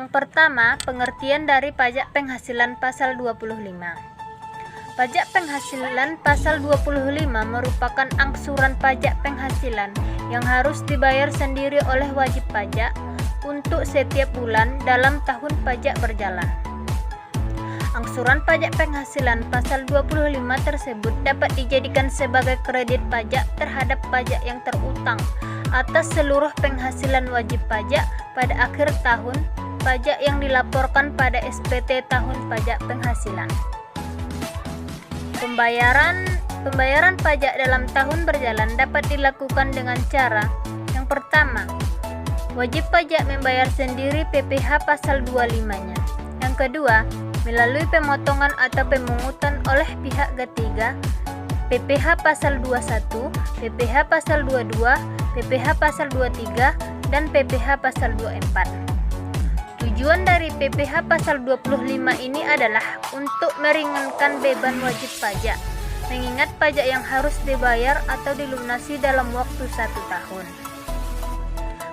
Yang pertama, pengertian dari pajak penghasilan pasal 25. Pajak penghasilan pasal 25 merupakan angsuran pajak penghasilan yang harus dibayar sendiri oleh wajib pajak untuk setiap bulan dalam tahun pajak berjalan. Angsuran pajak penghasilan pasal 25 tersebut dapat dijadikan sebagai kredit pajak terhadap pajak yang terutang atas seluruh penghasilan wajib pajak pada akhir tahun pajak yang dilaporkan pada SPT tahun pajak penghasilan. Pembayaran pajak dalam tahun berjalan dapat dilakukan dengan cara yang pertama, wajib pajak membayar sendiri PPh pasal 25-nya. Yang kedua, melalui pemotongan atau pemungutan oleh pihak ketiga, PPh pasal 21, PPh pasal 22, PPh pasal 23, dan PPh pasal 24. Tujuan dari PPh pasal 25 ini adalah untuk meringankan beban wajib pajak, mengingat pajak yang harus dibayar atau dilunasi dalam waktu 1 tahun.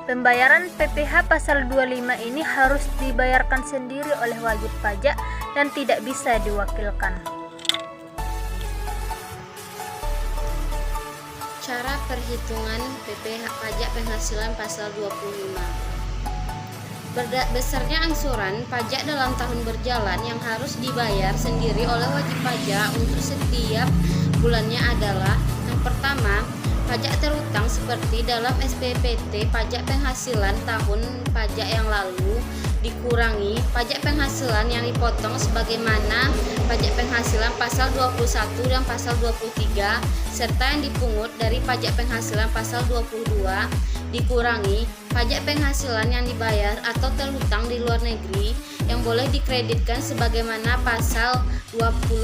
Pembayaran PPh pasal 25 ini harus dibayarkan sendiri oleh wajib pajak dan tidak bisa diwakilkan. Cara perhitungan PPh pajak penghasilan pasal 25. Besarnya angsuran pajak dalam tahun berjalan yang harus dibayar sendiri oleh wajib pajak untuk setiap bulannya adalah: yang pertama, pajak terutang seperti dalam SPPT pajak penghasilan tahun pajak yang lalu dikurangi pajak penghasilan yang dipotong sebagaimana pajak penghasilan pasal 21 dan pasal 23 serta yang dipungut dari pajak penghasilan pasal 22 dikurangi pajak penghasilan yang dibayar atau terhutang di luar negeri yang boleh dikreditkan sebagaimana pasal 24,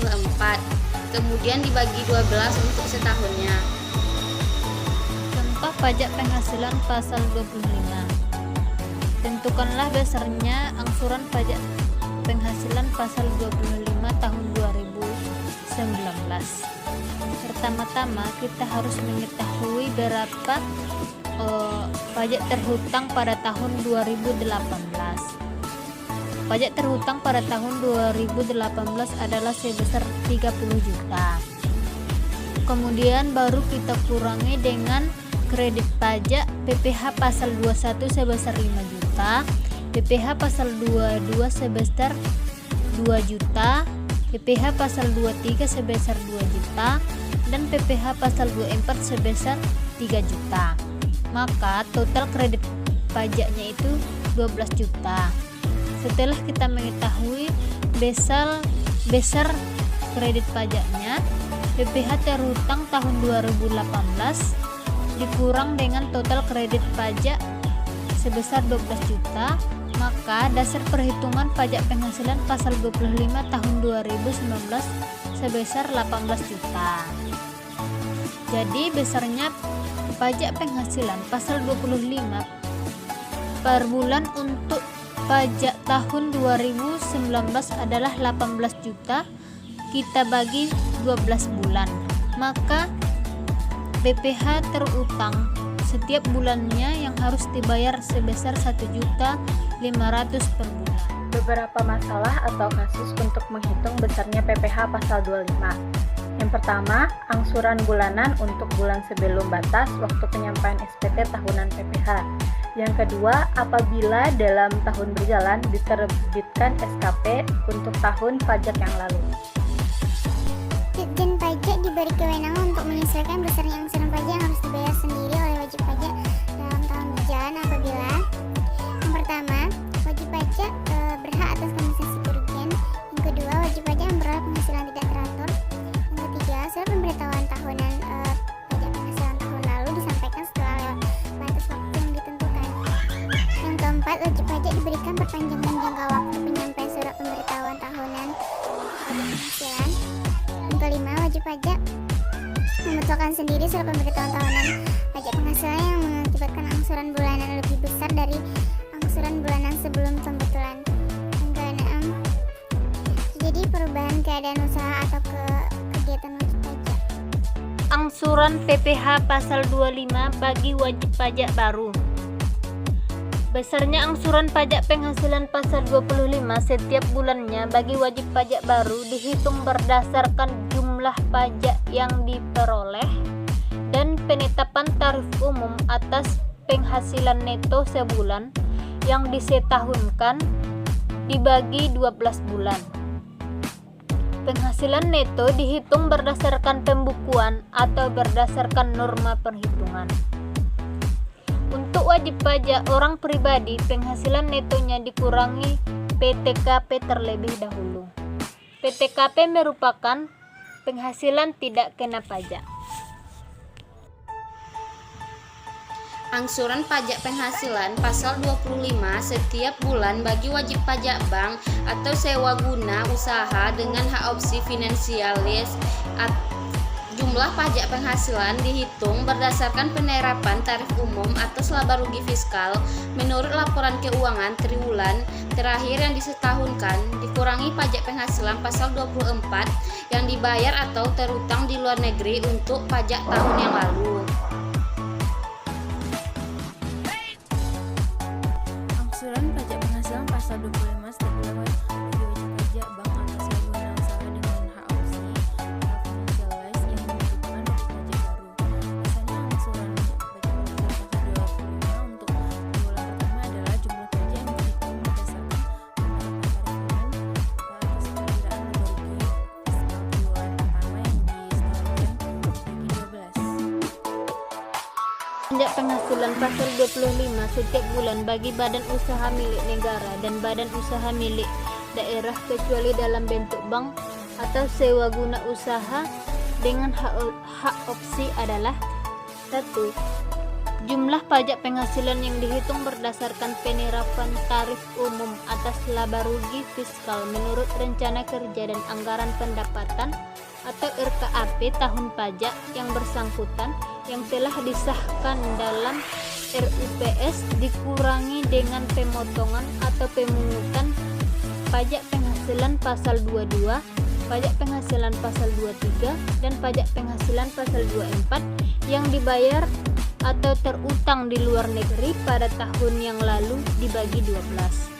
kemudian dibagi 12 untuk setahunnya. Contoh pajak penghasilan pasal 25. Tentukanlah dasarnya angsuran pajak penghasilan pasal 25 tahun 2019. Pertama-tama kita harus mengetahui berapa pajak terhutang pada tahun 2018. Pajak terhutang pada tahun 2018 adalah sebesar 30 juta. Kemudian baru kita kurangi dengan kredit pajak PPh pasal 21 sebesar 5 juta, PPh pasal 22 sebesar 2 juta, PPh pasal 23 sebesar 2 juta, dan PPh pasal 24 sebesar 3 juta. Maka total kredit pajaknya itu 12 juta. Setelah kita mengetahui besar kredit pajaknya, PPh terhutang tahun 2018 dikurang dengan total kredit pajak sebesar 12 juta, maka dasar perhitungan pajak penghasilan pasal 25 tahun 2019 sebesar 18 juta. Jadi besarnya pajak penghasilan pasal 25 per bulan untuk pajak tahun 2019 adalah 18 juta. Kita bagi 12 bulan, maka PPh terutang setiap bulannya yang harus dibayar sebesar 1.500.000 per bulan. Beberapa masalah atau kasus untuk menghitung besarnya PPh pasal 25. Yang pertama, angsuran bulanan untuk bulan sebelum batas waktu penyampaian SPT tahunan PPh. Yang kedua, apabila dalam tahun berjalan diterbitkan SKP untuk tahun pajak yang lalu. Ditjen Pajak diberi kewenangan untuk menyesuaikan besarnya angsuran pajak yang harus dibayar sendiri oleh wajib pajak dalam tahun berjalan apabila: yang pertama, wajib pajak berhak atas kompensasi kerugian. Yang kedua, wajib pajak memperoleh penghasilan tidak teratur. Yang ketiga, surat pemberitahuan tahunan pajak penghasilan tahun lalu disampaikan setelah lewat batas waktu yang ditentukan. Yang keempat, wajib pajak diberikan perpanjangan jangka waktu penyampaian surat pemberitahuan tahunan pajak penghasilan. Yang kelima, wajib pajak membutuhkan sendiri surat pemberitahuan tahunan pajak penghasilan yang mengakibatkan angsuran bulanan lebih besar dari angsuran bulanan sebelum pembetulan. Yang keenam, jadi perubahan keadaan usaha atau kegiatan wajib pajak. Angsuran PPh pasal 25 bagi wajib pajak baru. Besarnya angsuran pajak penghasilan pasal 25 setiap bulannya bagi wajib pajak baru dihitung berdasarkan jumlah pajak yang diperoleh dan penetapan tarif umum atas penghasilan neto sebulan yang disetahunkan dibagi 12 bulan. Penghasilan neto dihitung berdasarkan pembukuan atau berdasarkan norma perhitungan. Untuk wajib pajak orang pribadi, penghasilan netonya dikurangi PTKP terlebih dahulu. PTKP merupakan penghasilan tidak kena pajak. Angsuran pajak penghasilan pasal 25 setiap bulan bagi wajib pajak bank atau sewa guna usaha dengan hak opsi finansialis. Jumlah pajak penghasilan dihitung berdasarkan penerapan tarif umum atas laba rugi fiskal menurut laporan keuangan triwulan terakhir yang disetahunkan, dikurangi pajak penghasilan pasal 24 yang dibayar atau terutang di luar negeri untuk pajak tahun yang lalu. Angsuran pajak penghasilan pasal 25 setiap bulan bagi wajib pajak bank atau sewa guna usaha dengan hak opsi finansialis yang membutuhkan wajib pajak baru. Biasanya angsuran pajak penghasilan pasal 25 untuk bulan pertama adalah jumlah pajak yang dihitung berdasarkan penerapan tarif umum atas perkiraan laba rugi fiskal triwulan pertama yang disetahunkan bagi 12. Pajak penghasilan pasal 25 setiap bulan bagi badan usaha milik negara dan badan usaha milik daerah kecuali dalam bentuk bank atau sewa guna usaha dengan hak opsi adalah 1. Jumlah pajak penghasilan yang dihitung berdasarkan penerapan tarif umum atas laba rugi fiskal menurut rencana kerja dan anggaran pendapatan atau RKAP tahun pajak yang bersangkutan yang telah disahkan dalam RUPS dikurangi dengan pemotongan atau pemungutan pajak penghasilan pasal 22, pajak penghasilan pasal 23, dan pajak penghasilan pasal 24 yang dibayar atau terutang di luar negeri pada tahun yang lalu dibagi 12.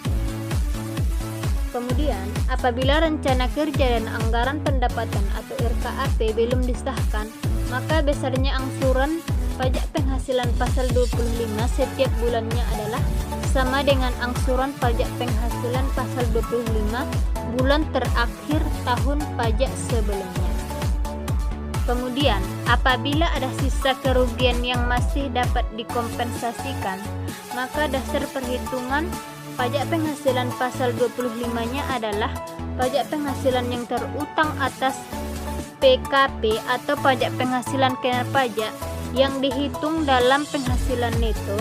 Kemudian, apabila rencana kerja dan anggaran pendapatan atau RKAP belum disahkan, maka besarnya angsuran pajak penghasilan pasal 25 setiap bulannya adalah sama dengan angsuran pajak penghasilan pasal 25 bulan terakhir tahun pajak sebelumnya. Kemudian, apabila ada sisa kerugian yang masih dapat dikompensasikan, maka dasar perhitungan pajak penghasilan pasal 25-nya adalah pajak penghasilan yang terutang atas PKP atau pajak penghasilan kena pajak yang dihitung dalam penghasilan neto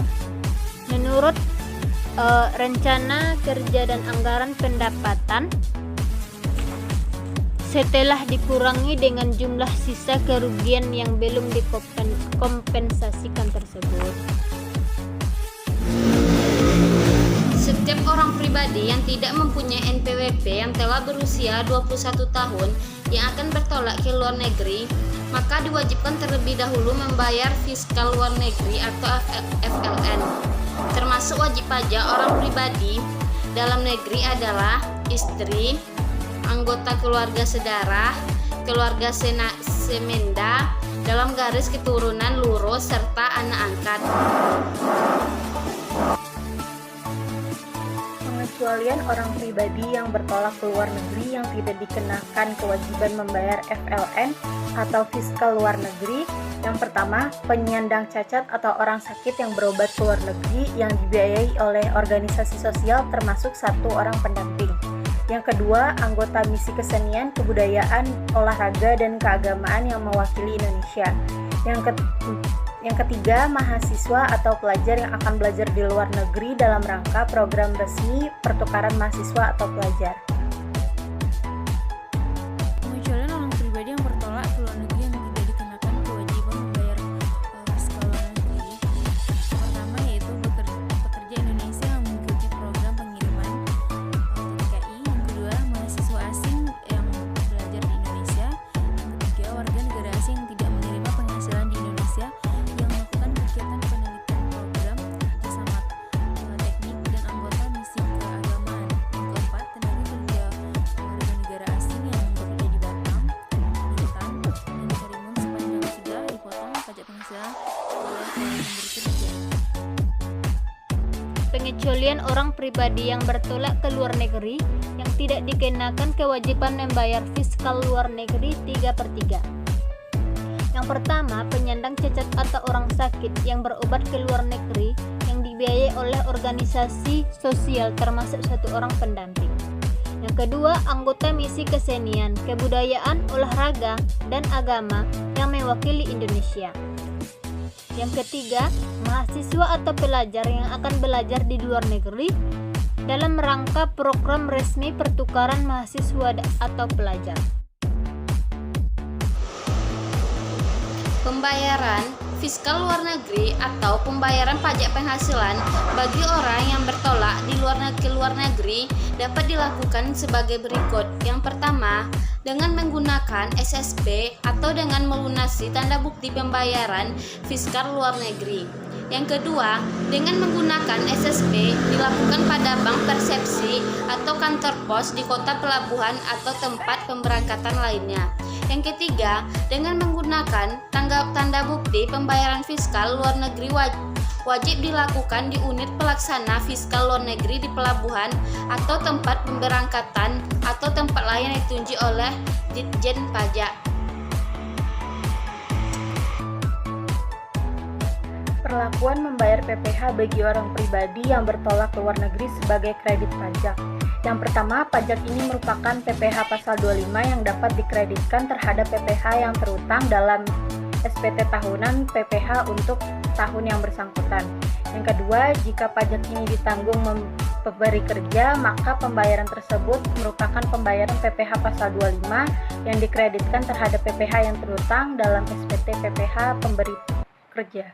menurut rencana kerja dan anggaran pendapatan setelah dikurangi dengan jumlah sisa kerugian yang belum dikompensasikan tersebut. Setiap orang pribadi yang tidak mempunyai NPWP yang telah berusia 21 tahun yang akan bertolak ke luar negeri, maka diwajibkan terlebih dahulu membayar fiskal luar negeri atau FLN. Termasuk wajib pajak orang pribadi dalam negeri adalah istri, anggota keluarga sedara, keluarga semenda, dalam garis keturunan lurus, serta anak angkat. Pengecualian orang pribadi yang bertolak ke luar negeri yang tidak dikenakan kewajiban membayar FLN atau fiskal luar negeri. Yang pertama, penyandang cacat atau orang sakit yang berobat ke luar negeri yang dibiayai oleh organisasi sosial termasuk 1 orang pendamping. Yang kedua, anggota misi kesenian, kebudayaan, olahraga, dan keagamaan yang mewakili Indonesia. Yang ketiga, mahasiswa atau pelajar yang akan belajar di luar negeri dalam rangka program resmi pertukaran mahasiswa atau pelajar. Pengecualian orang pribadi yang bertolak ke luar negeri yang tidak dikenakan kewajiban membayar fiskal luar negeri. Pertama yaitu pekerja Indonesia yang mengikuti program pengiriman TKI. Yang kedua, mahasiswa asing yang belajar di Indonesia. Yang ketiga, warga negara asing yang tidak menerima penghasilan di Indonesia yang melakukan kegiatan penelitian program bersama teknik oleh pemberi kerja. Pengecualian orang pribadi yang bertolak ke luar negeri yang tidak dikenakan kewajiban membayar fiskal luar negeri 3/3. Yang pertama, penyandang cacat atau orang sakit yang berobat ke luar negeri yang dibiayai oleh organisasi sosial termasuk satu orang pendamping. Yang kedua, anggota misi kesenian, kebudayaan, olahraga, dan agama yang mewakili Indonesia. Yang ketiga, mahasiswa atau pelajar yang akan belajar di luar negeri dalam rangka program resmi pertukaran mahasiswa atau pelajar. Pembayaran fiskal luar negeri atau pembayaran pajak penghasilan bagi orang yang bertolak ke luar negeri dapat dilakukan sebagai berikut. Yang pertama, dengan menggunakan SSB atau dengan melunasi tanda bukti pembayaran fiskal luar negeri. Yang kedua, dengan menggunakan SSB dilakukan pada bank persepsi atau kantor pos di kota pelabuhan atau tempat pemberangkatan lainnya. Yang ketiga, dengan menggunakan tanda bukti pembayaran fiskal luar negeri wajib dilakukan di unit pelaksana fiskal luar negeri di pelabuhan atau tempat pemberangkatan atau tempat lain yang ditunjuk oleh Ditjen Pajak. Perlakuan membayar PPh bagi orang pribadi yang bertolak ke luar negeri sebagai kredit pajak. Yang pertama, pajak ini merupakan PPh pasal 25 yang dapat dikreditkan terhadap PPh yang terutang dalam SPT tahunan PPh untuk tahun yang bersangkutan. Yang kedua, jika pajak ini ditanggung pemberi kerja, maka pembayaran tersebut merupakan pembayaran PPh pasal 25 yang dikreditkan terhadap PPh yang terutang dalam SPT PPh pemberi kerja.